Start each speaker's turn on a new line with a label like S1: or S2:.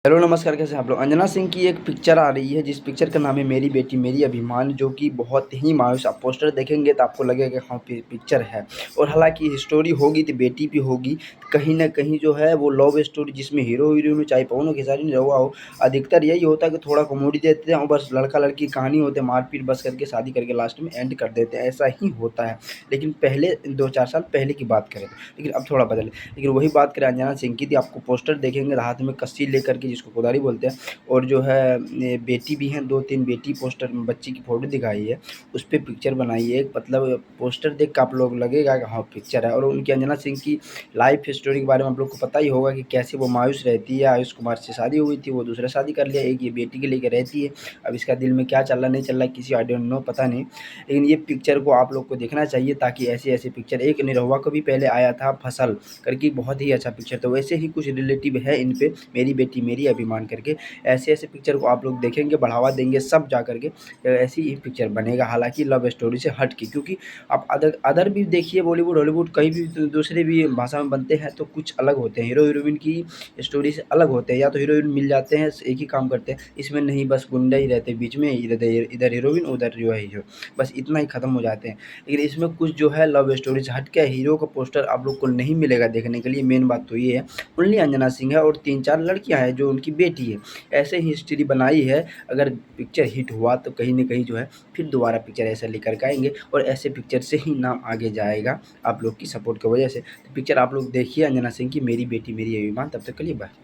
S1: Hello नमस्कार, कैसे हैं आप लोग। अंजना सिंह की एक पिक्चर आ रही है जिस पिक्चर का नाम है मेरी बेटी मेरी अभिमान, जो कि बहुत ही मायूस। आप पोस्टर देखेंगे तो आपको लगेगा हाँ पिक्चर है। और हालांकि स्टोरी होगी तो बेटी भी होगी, कहीं ना कहीं जो है वो लव स्टोरी जिसमें हीरो हीरोइन चाहे पवन खेसारी नहीं रहा हो। अधिकतर यही होता है कि थोड़ा कॉमेडी देते हैं और बस लड़का लड़की कहानी होते हैं, मारपीट बस करके शादी करके लास्ट में एंड कर देते हैं, ऐसा ही होता है। लेकिन पहले 2-4 साल पहले की बात करें लेकिन अब थोड़ा बदल। लेकिन वही बात करें अंजना सिंह की, थी आपको पोस्टर देखेंगे हाथ में कस्सी लेकर के, जिसको कोदारी बोलते हैं। और जो है ये बेटी भी हैं, 2-3 बेटी, पोस्टर में बच्ची की फ़ोटो दिखाई है, उस पे पिक्चर बनाई है। मतलब पोस्टर देख के आप लोग लगेगा कि हाँ पिक्चर है। और उनकी अंजना सिंह की लाइफ स्टोरी के बारे में आप लोग को पता ही होगा कि कैसे वो मायूस रहती है। आयुष कुमार से शादी हुई थी, वो दूसरा शादी कर लिया, एक ये बेटी के लेके रहती है। अब इसका दिल में क्या चल रहा नहीं चल रहा किसी आई डोंट नो, पता नहीं। लेकिन ये पिक्चर को आप लोग को देखना चाहिए, ताकि ऐसे-ऐसे पिक्चर, एक निरहुआ को भी पहले आया था फसल करके, बहुत ही अच्छा पिक्चर था। वैसे ही कुछ रिलेटिव है इन पे, मेरी बेटी मेरी अभिमान करके। ऐसे-ऐसे पिक्चर को आप लोग देखेंगे, बढ़ावा देंगे सब जा कर के, ऐसी ही पिक्चर बनेगा। हालाँकि लव स्टोरी से हट के, क्योंकि आप अदर अदर भी देखिए, बॉलीवुड, हॉलीवुड कहीं भी दूसरे भी भाषा में बनते हैं तो कुछ अलग होते हैं। हीरो हीरोइन की स्टोरी से अलग होते हैं, या तो हीरो हीरोइन मिल जाते हैं, एक ही काम करते हैं। इसमें नहीं, बस गुंडा ही रहते हैं बीच में, इधर हीरोइन उधर जो है हीरो, बस इतना ही ख़त्म हो जाते हैं। लेकिन इसमें कुछ जो है लव स्टोरी से हट के हीरो का पोस्टर आप लोग को नहीं मिलेगा देखने के लिए। मेन बात तो ये है। ओनली अंजना सिंह है और 3-4 लड़कियाँ हैं जो उनकी बेटी है। ऐसे ही हिस्ट्री बनाई है। अगर पिक्चर हिट हुआ तो कहीं न कहीं जो है फिर दोबारा पिक्चर ऐसा लेकर के आएँगे, और ऐसे पिक्चर से ही नाम आगे जाएगा आप लोग की सपोर्ट की वजह से। तो पिक्चर आप लोग देखिए अंजना सिंह की मेरी बेटी मेरी अभिमान। तब तक के लिए बाय।